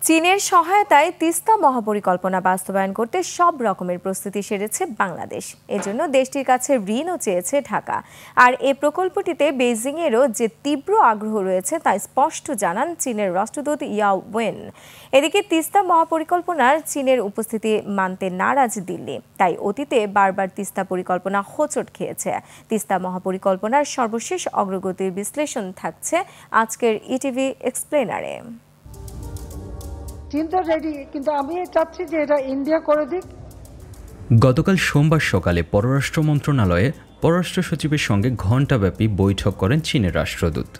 চীনের সহায়তায় তিস্তা মহাপরিকল্পনা বাস্তবায়ন করতে সব রকমের প্রস্তুতি সেরেছে বাংলাদেশ। এজন্য দেশটির কাছে ঋণও চেয়েছে ঢাকা। আর এই প্রকল্পটিতে বেইজিংয়েরও যে তীব্র আগ্রহ রয়েছে তা স্পষ্ট জানান চীনের রাষ্ট্রদূত ইয়াও ওয়েন। এদিকে তিস্তা মহাপরিকল্পনার চীনের উপস্থিতি মানতে নারাজ দিল্লি, তাই অতীতে বারবার তিস্তা পরিকল্পনা হোঁচট খেয়েছে। তিস্তা মহাপরিকল্পনার সর্বশেষ অগ্রগতির বিশ্লেষণ থাকছে আজকের ইটিভি এক্সপ্লেনারে। চীন তো রেডি, কিন্তু আমি চাচ্ছি যে এটা ইন্ডিয়া করে দিক। গতকাল সোমবার সকালে পররাষ্ট্র মন্ত্রণালয়ে পররাষ্ট্র সচিবের সঙ্গে ঘণ্টাব্যাপী বৈঠক করেন চীনের রাষ্ট্রদূত।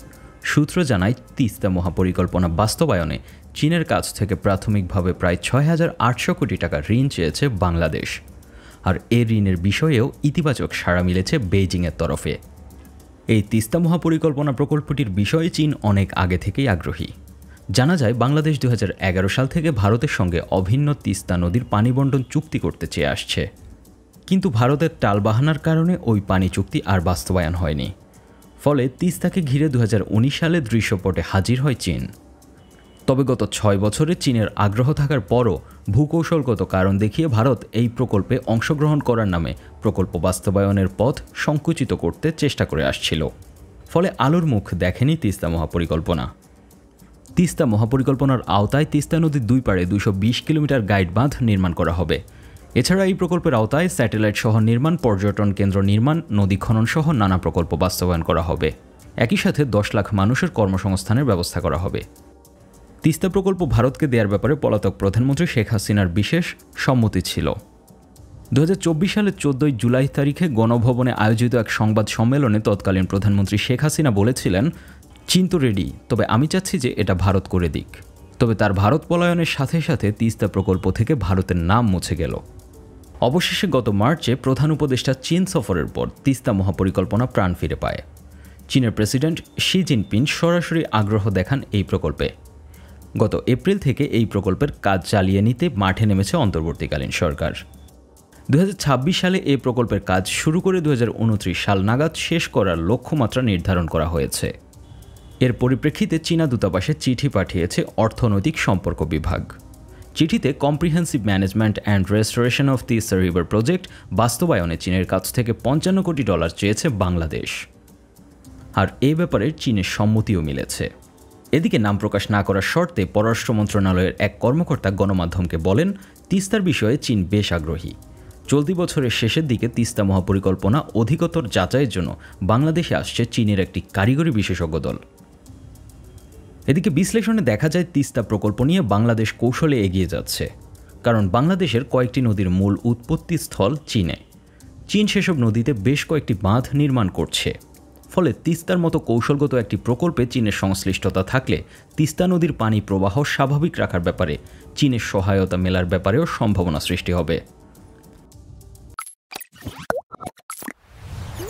সূত্র জানায়, তিস্তা মহাপরিকল্পনা বাস্তবায়নে চীনের কাছ থেকে প্রাথমিকভাবে প্রায় ৬,৮০০ কোটি টাকা ঋণ চেয়েছে বাংলাদেশ। আর এ ঋণের বিষয়েও ইতিবাচক সাড়া মিলেছে বেইজিংয়ের তরফে। এই তিস্তা মহাপরিকল্পনা প্রকল্পটির বিষয়ে চীন অনেক আগে থেকেই আগ্রহী। জানা যায়, বাংলাদেশ ২০১১ সাল থেকে ভারতের সঙ্গে অভিন্ন তিস্তা নদীর পানি বণ্টন চুক্তি করতে চেয়ে আসছে, কিন্তু ভারতের টালবাহানার কারণে ওই পানি চুক্তি আর বাস্তবায়ন হয়নি। ফলে তিস্তাকে ঘিরে ২০১৯ সালে দৃশ্যপটে হাজির হয় চীন। তবে গত ৬ বছরে চীনের আগ্রহ থাকার পরও ভূকৌশলগত কারণ দেখিয়ে ভারত এই প্রকল্পে অংশগ্রহণ করার নামে প্রকল্প বাস্তবায়নের পথ সংকুচিত করতে চেষ্টা করে আসছিল। ফলে আলোর মুখ দেখেনি তিস্তা মহাপরিকল্পনা। তিস্তা মহাপরিকল্পনার আওতায় তিস্তা নদীর দুই পাড়ে ২২০ কিলোমিটার গাইড বাঁধ নির্মাণ করা হবে। এছাড়া এই প্রকল্পের আওতায় স্যাটেলাইট শহর নির্মাণ, পর্যটন কেন্দ্র নির্মাণ, নদী খনন সহ নানা প্রকল্প বাস্তবায়ন করা হবে। একই সাথে ১০ লাখ মানুষের কর্মসংস্থানের ব্যবস্থা করা হবে। তিস্তা প্রকল্প ভারতকে দেওয়ার ব্যাপারে পলাতক প্রধানমন্ত্রী শেখ হাসিনার বিশেষ সম্মতি ছিল। ২০২৪ সালের ১৪ জুলাই তারিখে গণভবনে আয়োজিত এক সংবাদ সম্মেলনে তৎকালীন প্রধানমন্ত্রী শেখ হাসিনা বলেছিলেন, চীন তো রেডি, তবে আমি চাচ্ছি যে এটা ভারত করে দিক। তবে তার ভারত পলায়নের সাথে সাথে তিস্তা প্রকল্প থেকে ভারতের নাম মুছে গেল। অবশেষে গত মার্চে প্রধান উপদেষ্টা চীন সফরের পর তিস্তা মহাপরিকল্পনা প্রাণ ফিরে পায়। চীনের প্রেসিডেন্ট শি জিনপিং সরাসরি আগ্রহ দেখান এই প্রকল্পে। গত এপ্রিল থেকে এই প্রকল্পের কাজ চালিয়ে নিতে মাঠে নেমেছে অন্তর্বর্তীকালীন সরকার। ২০২৬ সালে এই প্রকল্পের কাজ শুরু করে ২০২৯ সাল নাগাদ শেষ করার লক্ষ্যমাত্রা নির্ধারণ করা হয়েছে। এর পরিপ্রেক্ষিতে চীনা দূতাবাসে চিঠি পাঠিয়েছে অর্থনৈতিক সম্পর্ক বিভাগ। চিঠিতে comprehensive management and restoration of Teesta river project বাস্তবায়নে চীনের কাছ থেকে $৫৫ কোটি চেয়েছে বাংলাদেশ। আর এ ব্যাপারে চীনের সম্মতিও মিলেছে। এদিকে নাম প্রকাশ না করার শর্তে পররাষ্ট্র মন্ত্রণালয়ের এক কর্মকর্তা গণমাধ্যমকে বলেন, তিস্তার বিষয়ে চীন বেশ আগ্রহী। চলতি বছরের শেষের দিকে তিস্তা মহাপরিকল্পনা অধিকতর যাচাইয়ের জন্য বাংলাদেশে আসছে চীনের একটি কারিগরি বিশেষজ্ঞ দল। এদিকে বিশ্লেষণে দেখা যায়, তিস্তা প্রকল্প নিয়ে বাংলাদেশ কৌশলে এগিয়ে যাচ্ছে, কারণ বাংলাদেশের কয়েকটি নদীর মূল উৎপত্তি স্থল চীনে। চীন সেসব নদীতে বেশ কয়েকটি বাঁধ নির্মাণ করছে। ফলে তিস্তার মতো কৌশলগত একটি প্রকল্পে চীনের সংশ্লিষ্টতা থাকলে তিস্তা নদীর পানি প্রবাহ স্বাভাবিক রাখার ব্যাপারে চীনের সহায়তা মেলার ব্যাপারেও সম্ভাবনা সৃষ্টি হবে।